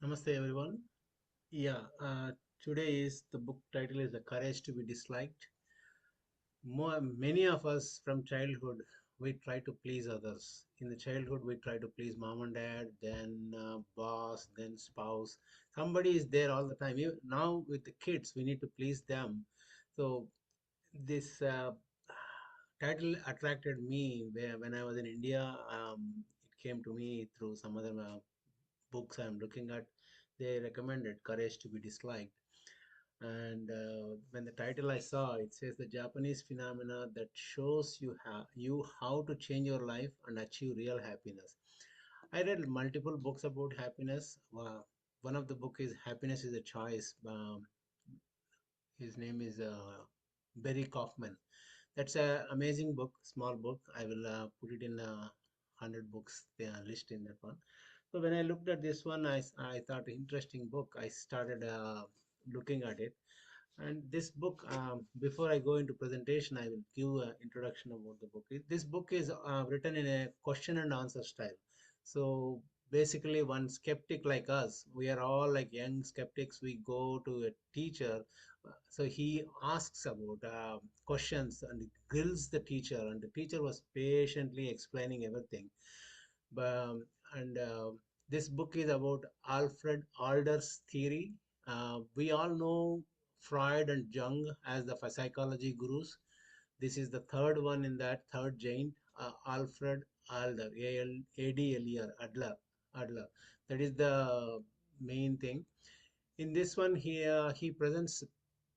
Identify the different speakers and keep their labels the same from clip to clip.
Speaker 1: Namaste everyone. Yeah, today is the book title is The Courage to be Disliked. Many of us from childhood, we try to please others. In the childhood, we try to please mom and dad, then boss, then spouse. Somebody is there all the time. Now with the kids, we need to please them. So this title attracted me when I was in India. It came to me through some other books I'm looking at. They recommended Courage to be Disliked. And when the title I saw, it says the Japanese phenomena that shows you how to change your life and achieve real happiness. I read multiple books about happiness. One of the book is Happiness is a Choice. His name is Barry Kaufman. That's an amazing book, small book. I will put it in 100 books list in that one. So when I looked at this one, I thought interesting book. I started looking at it. And this book, before I go into presentation, I will give an introduction about the book. This book is written in a question and answer style. So basically, one skeptic like us, we are all like young skeptics. We go to a teacher. So he asks about questions and grills the teacher, and the teacher was patiently explaining everything. Um, and This book is about Alfred Adler's theory. We all know Freud and Jung as the psychology gurus. This is the third one in that third giant, Alfred Adler, A-L-A-D-L-E-R, Adler. That is the main thing. In this one, he presents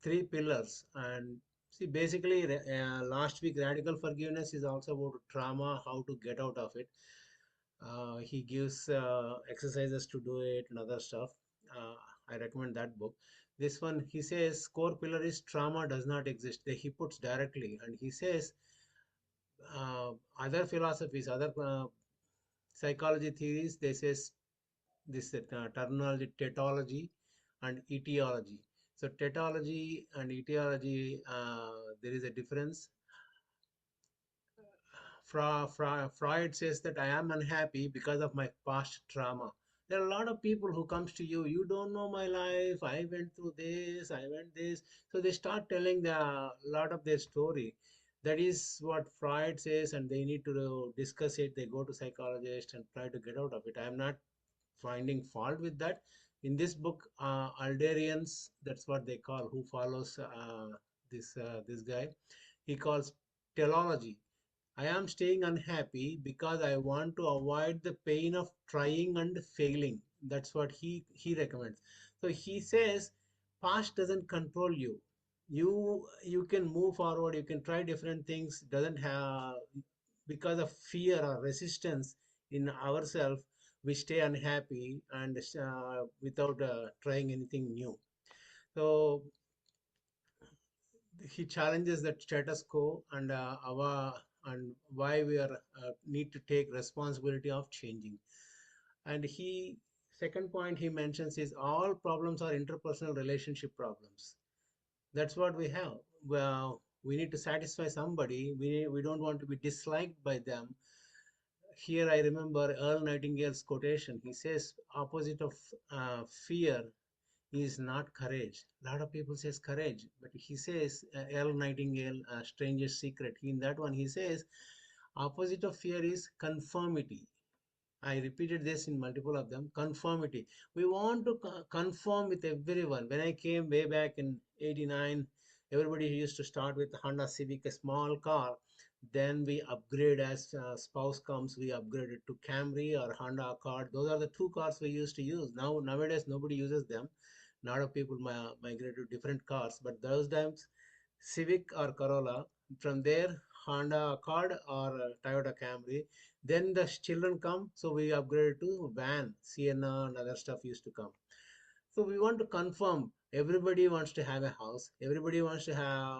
Speaker 1: three pillars. And see, basically, last week, radical forgiveness is also about trauma, how to get out of it. He gives exercises to do it and other stuff. Uh, I recommend that book. This one, he says, core pillar is trauma does not exist. He puts directly, and he says other philosophies, other psychology theories, they says this terminology, tautology and etiology. So tautology and etiology, there is a difference. Freud says that I am unhappy because of my past trauma. There are a lot of people who comes to you. You don't know my life. I went through this. I went this. So they start telling the lot of their story. That is what Freud says, and they need to discuss it. They go to psychologist and try to get out of it. I am not finding fault with that. In this book, Alderians, that's what they call, who follows this guy. He calls teleology. I am staying unhappy because I want to avoid the pain of trying and failing. That's what he recommends. So he says past doesn't control you. You can move forward, you can try different things, doesn't have because of fear or resistance in ourselves, we stay unhappy and without trying anything new. So he challenges that status quo and our and why we are need to take responsibility of changing. And he second point he mentions is all problems are interpersonal relationship problems. That's what we have. Well, we need to satisfy somebody. We don't want to be disliked by them. Here I remember Earl Nightingale's quotation. He says opposite of fear is not courage. A lot of people says courage, but he says Earl Nightingale, Stranger's Secret. In that one, he says opposite of fear is conformity. I repeated this in multiple of them. Conformity. We want to conform with everyone. When I came way back in '89, everybody used to start with Honda Civic, a small car. Then we upgrade as spouse comes. We upgraded to Camry or Honda Accord. Those are the two cars we used to use. Nowadays nobody uses them. A lot of people migrate to different cars. But those times, Civic or Corolla. From there, Honda Accord or Toyota Camry. Then the children come, so we upgraded to van, Sienna and other stuff used to come. So we want to confirm everybody wants to have a house, everybody wants to have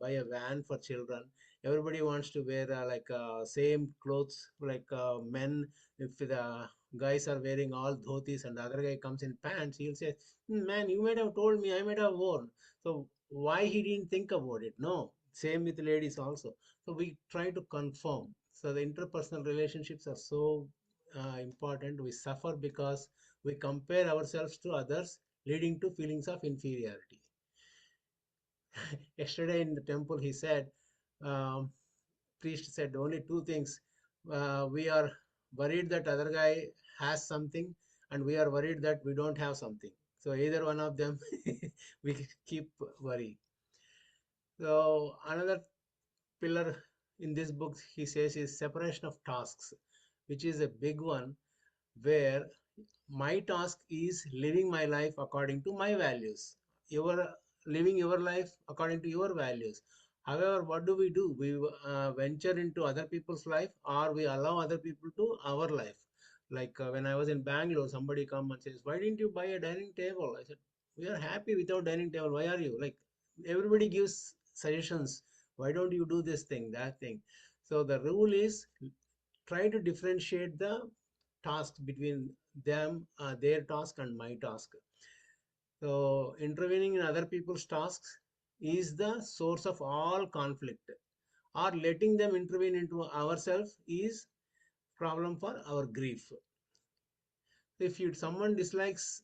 Speaker 1: buy a van for children, everybody wants to wear same clothes like men. If the guys are wearing all dhotis and the other guy comes in pants, he'll say, Man, you might have told me, I might have worn. So why he didn't think about it? No, same with ladies also. So we try to confirm. So the interpersonal relationships are so important. We suffer because we compare ourselves to others, leading to feelings of inferiority. Yesterday in the temple, he said, um, priest said only two things. We are worried that other guy has something, and we are worried that we don't have something. So either one of them, we keep worry. So another pillar in this book, he says, is separation of tasks, which is a big one, where my task is living my life according to my values. Your living your life according to your values. However, what do? We venture into other people's life, or we allow other people to our life. Like when I was in Bangalore, somebody come and says, "Why didn't you buy a dining table?" I said, "We are happy without dining table. Why are you like?" Everybody gives suggestions. Why don't you do this thing, that thing? So the rule is try to differentiate the task between them, their task and my task. So intervening in other people's tasks is the source of all conflict, or letting them intervene into ourselves is problem for our grief. If you someone dislikes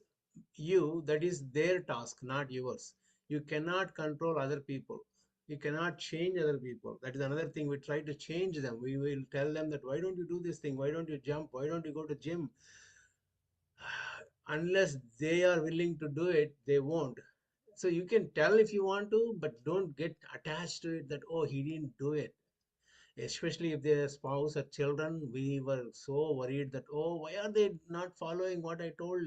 Speaker 1: you, that is their task, not yours. You cannot control other people. You cannot change other people. That is another thing. We try to change them. We will tell them that why don't you do this thing? Why don't you jump? Why don't you go to gym? Unless they are willing to do it, they won't. So you can tell if you want to, but don't get attached to it that, oh, he didn't do it. Especially if their spouse or children, we were so worried that, oh, why are they not following what I told?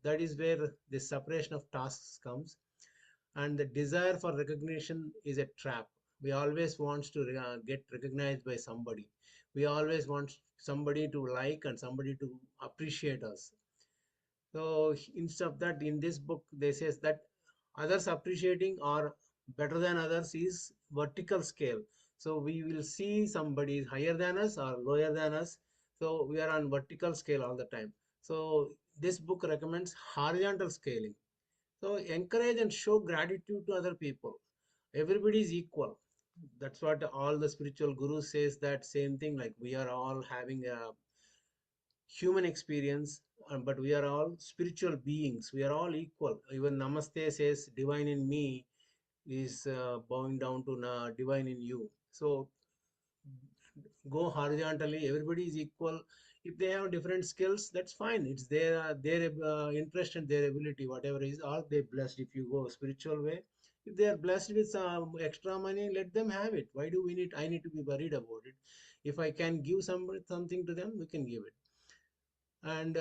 Speaker 1: That is where the separation of tasks comes. And the desire for recognition is a trap. We always want to get recognized by somebody. We always want somebody to like and somebody to appreciate us. So instead of that, in this book, they says that others appreciating or better than others is vertical scale. So we will see somebody is higher than us or lower than us. So we are on vertical scale all the time. So this book recommends horizontal scaling. So encourage and show gratitude to other people. Everybody is equal. That's what all the spiritual gurus says, that same thing, like we are all having a human experience, but we are all spiritual beings. We are all equal. Even Namaste says, divine in me is bowing down to divine in you. So go horizontally. Everybody is equal. If they have different skills, that's fine. It's their interest and their ability. Whatever is, are they blessed? If you go spiritual way, if they are blessed with some extra money, let them have it. Why do we need? I need to be worried about it. If I can give somebody something to them, we can give it. And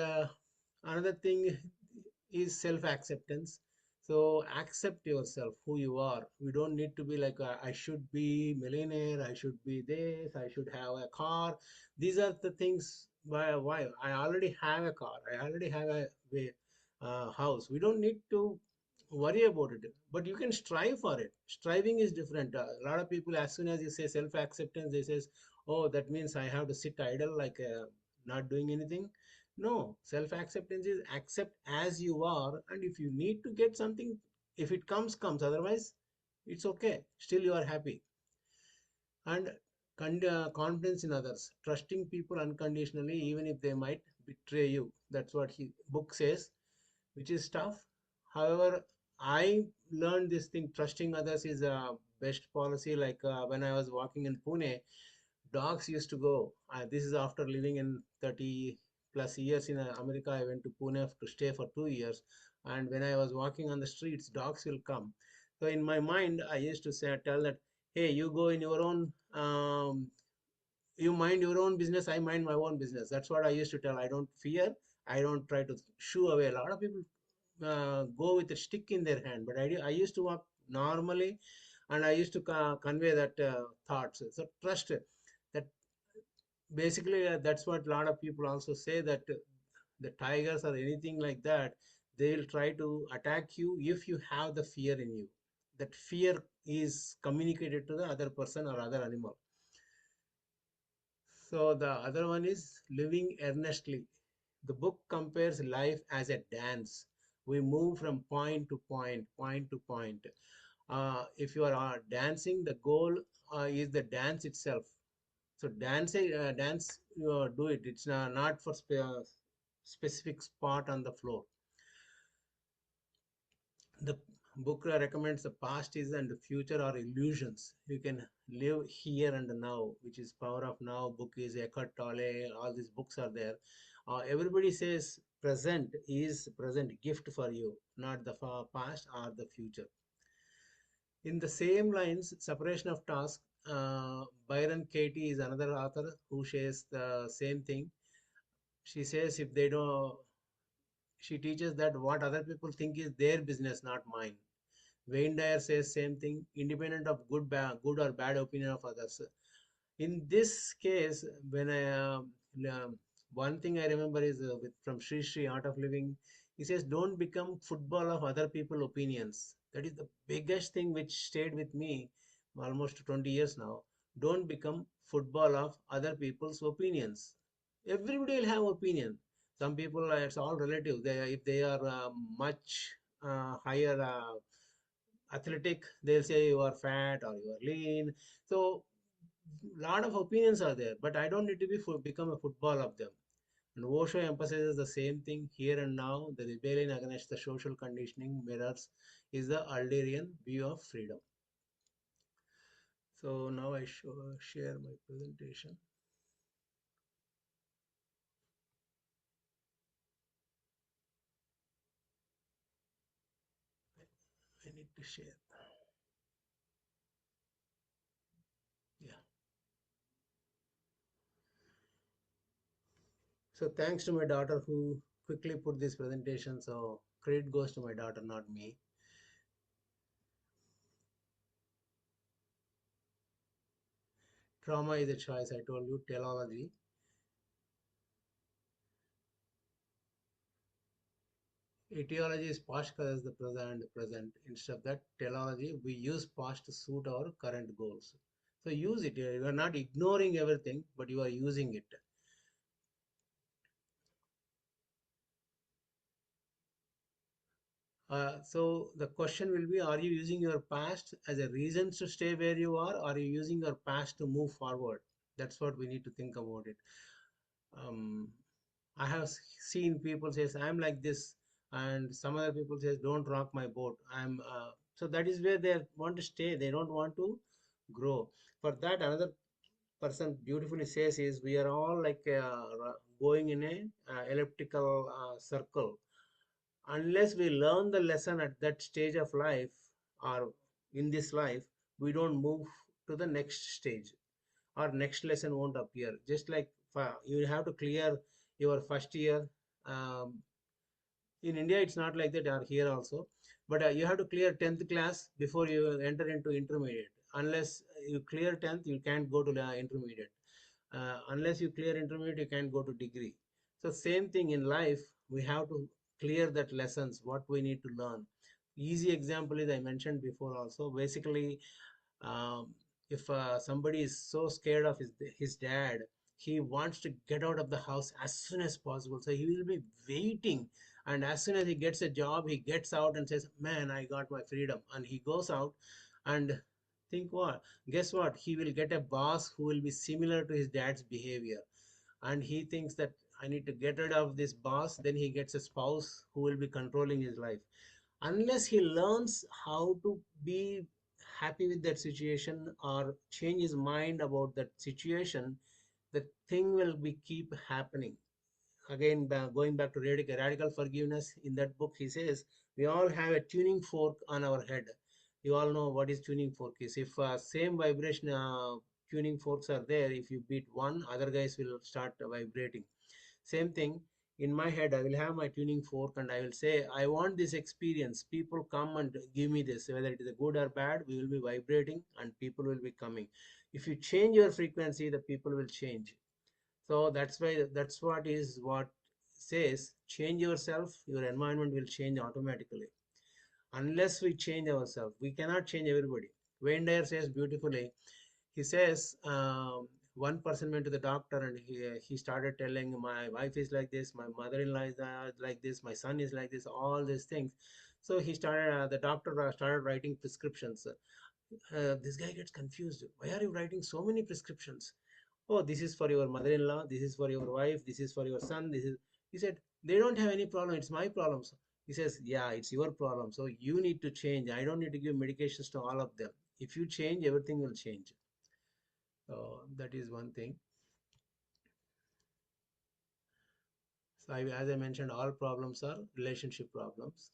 Speaker 1: another thing is self acceptance. So accept yourself, who you are. We don't need to be like, I should be millionaire, I should be this, I should have a car. These are the things. Why I already have a car, I already have a house. We don't need to worry about it, but you can strive for it. Striving is different. A lot of people, as soon as you say self acceptance, they says, oh, that means I have to sit idle, like not doing anything. No, self acceptance is accept as you are, and if you need to get something, if it comes, comes. Otherwise, it's okay. Still, you are happy. And confidence in others, trusting people unconditionally, even if they might betray you. That's what he book says, which is tough. However, I learned this thing. Trusting others is a best policy. Like when I was walking in Pune, dogs used to go. This is after living in 30 plus years in America. I went to Pune to stay for 2 years. And when I was walking on the streets, dogs will come. So in my mind, I used to say, tell that, hey, you go in your own, you mind your own business, I mind my own business. That's what I used to tell. I don't fear. I don't try to shoo away. A lot of people go with a stick in their hand, but I used to walk normally, and I used to convey that thoughts. So trust that basically that's what a lot of people also say, that the tigers or anything like that, they will try to attack you if you have the fear in you. That fear is communicated to the other person or other animal. So the other one is living earnestly. The book compares life as a dance. We move from point to point, point to point. If you are dancing, the goal is the dance itself. So dance, you do it. It's not for specific spot on the floor. The book recommends the past is and the future are illusions. You can live here and now, which is Power of Now. Book is Eckhart Tolle. All these books are there. Everybody says present is present gift for you, not the past or the future. In the same lines, separation of task. Byron Katie is another author who says the same thing. She says if they don't, she teaches that what other people think is their business, not mine. Wayne Dyer says same thing, independent of good or bad opinion of others. In this case, when um, one thing I remember is from Sri Sri Art of Living, he says, don't become football of other people's opinions. That is the biggest thing which stayed with me almost 20 years now. Don't become football of other people's opinions. Everybody will have opinion. Some people, it's all relative. If they are much higher athletic, they'll say you are fat or you are lean. So lot of opinions are there, but I don't need to become a football of them. And Osho emphasizes the same thing here and now. The rebellion against the social conditioning mirrors is the Alderian view of freedom. So now I share my presentation. I need to share. Yeah. So thanks to my daughter who quickly put this presentation. So credit goes to my daughter, not me. Trauma is a choice. I told you. Teleology. Etiology is past causes the present. Instead of that, teleology, we use past to suit our current goals. So use it. You are not ignoring everything, but you are using it. So the question will be, are you using your past as a reason to stay where you are? Or are you using your past to move forward? That's what we need to think about it. Um, I have seen people says I'm like this, and some other people says don't rock my boat. So that is where they want to stay. They don't want to grow. For that, another person beautifully says is we are all like going in a elliptical circle. Unless we learn the lesson at that stage of life or in this life, we don't move to the next stage or next lesson won't appear. Just like you have to clear your first year. Um, in India, it's not like that, or here also. But you have to clear 10th class before you enter into intermediate. Unless you clear 10th, you can't go to the intermediate. Unless you clear intermediate, you can't go to degree. So same thing in life, we have to clear that lessons, what we need to learn. Easy example is I mentioned before also. Basically, um, if somebody is so scared of his dad, he wants to get out of the house as soon as possible. So he will be waiting, and as soon as he gets a job, he gets out and says, "Man, I got my freedom." And he goes out, and think what? Guess what? He will get a boss who will be similar to his dad's behavior, and he thinks that I need to get rid of this boss. Then he gets a spouse who will be controlling his life. Unless he learns how to be happy with that situation or change his mind about that situation, the thing will be keep happening. Again, going back to radical forgiveness, in that book he says we all have a tuning fork on our head. You all know what is tuning fork is. If same vibration tuning forks are there, if you beat one, other guys will start vibrating. Same thing in my head, I will have my tuning fork and I will say, I want this experience. People come and give me this, whether it is a good or bad, we will be vibrating and people will be coming. If you change your frequency, the people will change. So that's why that's what says change yourself, your environment will change automatically. Unless we change ourselves, we cannot change everybody. Wayne Dyer says beautifully, he says one person went to the doctor and he started telling my wife is like this, my mother-in-law is like this, my son is like this, all these things. So he started the doctor started writing prescriptions. This guy gets confused, why are you writing so many prescriptions? Oh, this is for your mother-in-law, this is for your wife, this is for your son, this is. He said, they don't have any problem, it's my problem. So he says, yeah, it's your problem. So you need to change. I don't need to give medications to all of them. If you change, everything will change. So that is one thing. So as I mentioned, all problems are relationship problems.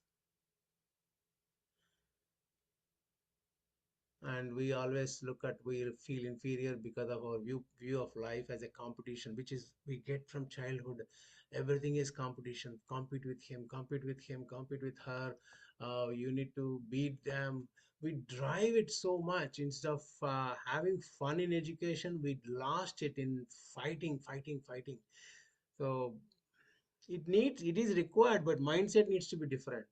Speaker 1: And we always look at, we feel inferior because of our view of life as a competition, which is we get from childhood. Everything is competition. Compete with him, compete with him, compete with her. You need to beat them. We drive it so much instead of having fun in education. We lost it in fighting, fighting, fighting. So it is required, but mindset needs to be different.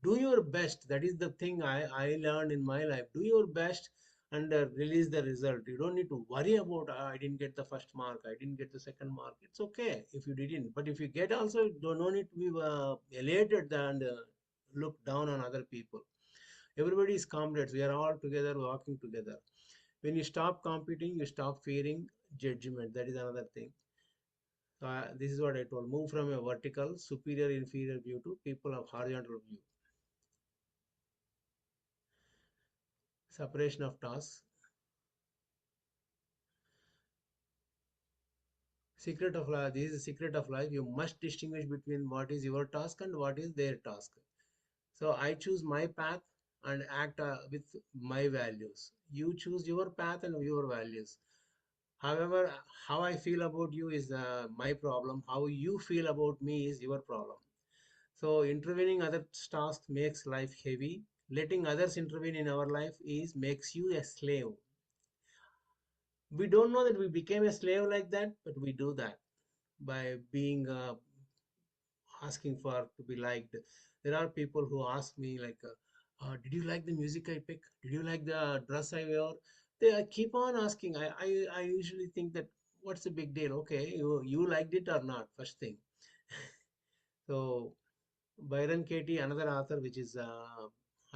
Speaker 1: Do your best. That is the thing I learned in my life. Do your best and release the result. You don't need to worry about, I didn't get the first mark, I didn't get the second mark. It's okay if you didn't. But if you get also, don't no need to be elated and look down on other people. Everybody is comrades. We are all together, walking together. When you stop competing, you stop fearing judgment. That is another thing. So this is what I told. Move from a vertical, superior, inferior view to people of horizontal view. Separation of tasks. Secret of life. This is the secret of life. You must distinguish between what is your task and what is their task. So I choose my path and act with my values. You choose your path and your values. However, how I feel about you is my problem. How you feel about me is your problem. So intervening other tasks makes life heavy. Letting others intervene in our life is makes you a slave. We don't know that we became a slave like that, but we do that by being asking for to be liked. There are people who ask me like, "Did you like the music I pick? Did you like the dress I wear?" They keep on asking. I usually think that what's the big deal? Okay, you liked it or not? First thing. So Byron Katie, another author, which is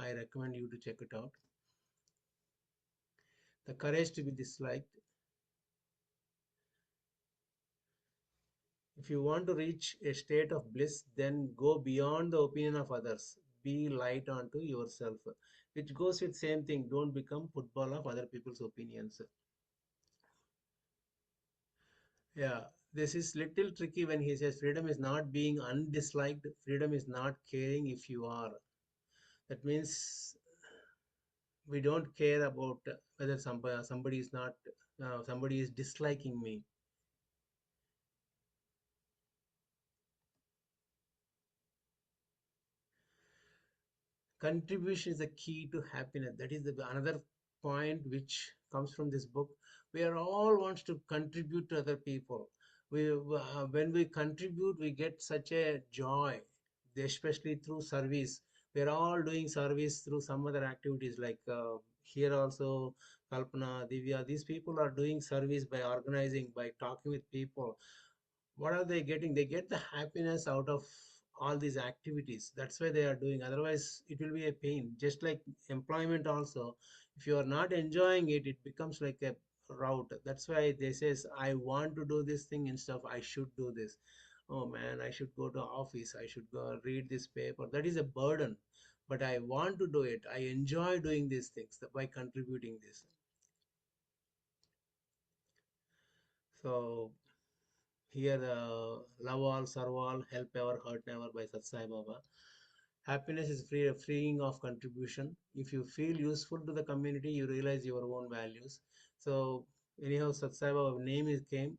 Speaker 1: I recommend you to check it out. The courage to be disliked. If you want to reach a state of bliss, then go beyond the opinion of others. Be light onto yourself. Which goes with same thing. Don't become football of other people's opinions. Yeah, this is little tricky when he says freedom is not being undisliked. Freedom is not caring if you are. That means we don't care about whether somebody is not somebody is disliking me. Contribution is the key to happiness. That is another point which comes from this book. We are all wants to contribute to other people. When we contribute, we get such a joy, especially through service. We are all doing service through some other activities like here also Kalpana, Divya. These people are doing service by organizing, by talking with people. What are they getting? They get the happiness out of all these activities. That's why they are doing. Otherwise, it will be a pain. Just like employment also, if you are not enjoying it, it becomes like a route. That's why they says, I want to do this thing instead of I should do this. Oh man, I should go to office. I should go read this paper. That is a burden. But I want to do it. I enjoy doing these things by contributing this. So here, love all, serve all, help ever, hurt never by Sat Sai Baba. Happiness is freeing of contribution. If you feel useful to the community, you realize your own values. So anyhow, Sat Sai Baba name is came.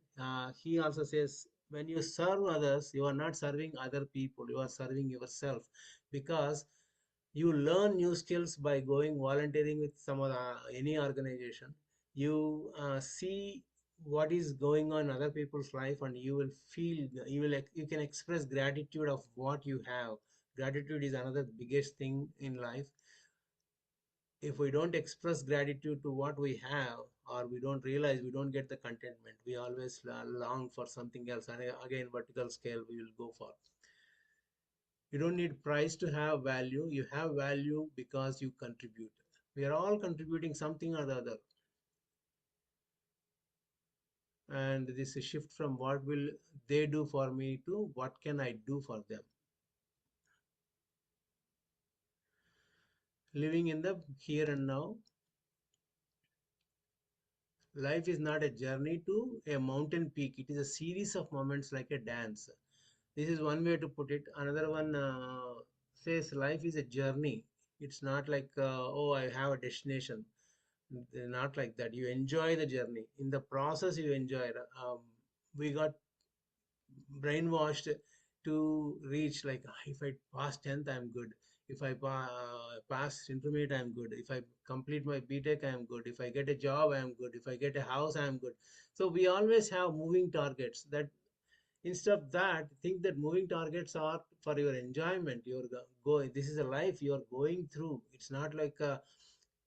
Speaker 1: He also says, when you serve others, you are not serving other people. You are serving yourself, because you learn new skills by going volunteering with any organization. You see what is going on in other people's life, and you will feel, you can express gratitude of what you have. Gratitude is another biggest thing in life. If we don't express gratitude to what we have, or we don't realize, we don't get the contentment, we always long for something else, and again vertical scale we will go for. You don't need price to have value. You have value because you contribute. We are all contributing something or the other. And this is shift from what will they do for me to what can I do for them. Living in the here and now. Life is not a journey to a mountain peak. It is a series of moments like a dance. This is one way to put it. Another one says life is a journey. It's not like, oh, I have a destination. Not like that. You enjoy the journey. In the process, you enjoy it. We got brainwashed to reach like, if I pass 10th, I'm good. If I pass intermediate, I'm good. If I complete my BTech, I'm good. If I get a job, I'm good. If I get a house, I'm good. So we always have moving targets that instead of that, think that moving targets are for your enjoyment. You're going, this is a life you're going through. It's not like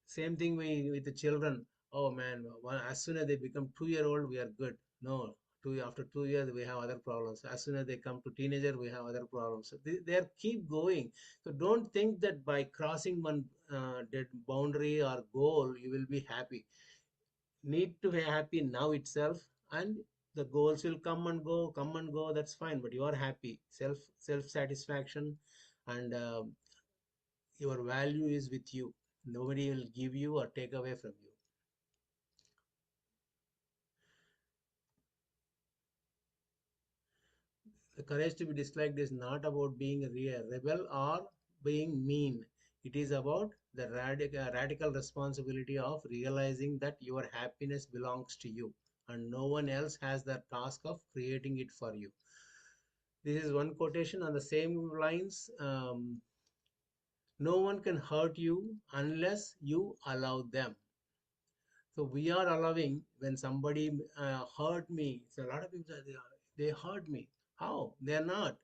Speaker 1: same thing with the children. Oh man, as soon as they become 2 year old, we are good. No, after 2 years, we have other problems. As soon as they come to teenager, we have other problems. So they are keep going. So don't think that by crossing one dead boundary or goal, you will be happy. Need to be happy now itself, and the goals will come and go. That's fine, but you are happy. Self satisfaction, and your value is with you. Nobody will give you or take away from you. The courage to be disliked is not about being a rebel or being mean. It is about the radical responsibility of realizing that your happiness belongs to you and no one else has the task of creating it for you. This is one quotation on the same lines. No one can hurt you unless you allow them. So we are allowing when somebody hurt me. So a lot of people say they hurt me. How? They are not.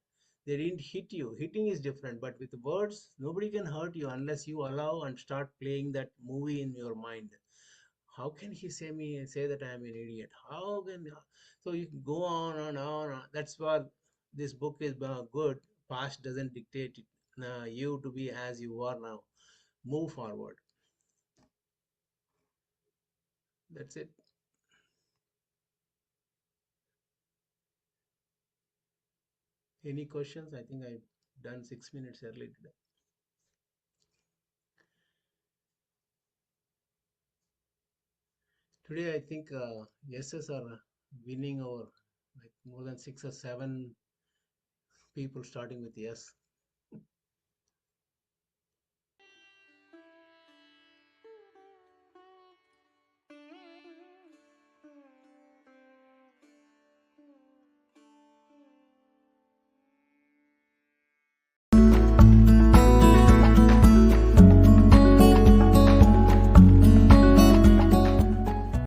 Speaker 1: They didn't hit you. Hitting is different. But with words, nobody can hurt you unless you allow and start playing that movie in your mind. How can he say that I am an idiot? How can so you can go on and on. That's why this book is good. Past doesn't dictate you to be as you are now. Move forward. That's it. Any questions? I think I've done 6 minutes early today. Today, I think yeses are winning over like more than 6 or 7 people starting with yes.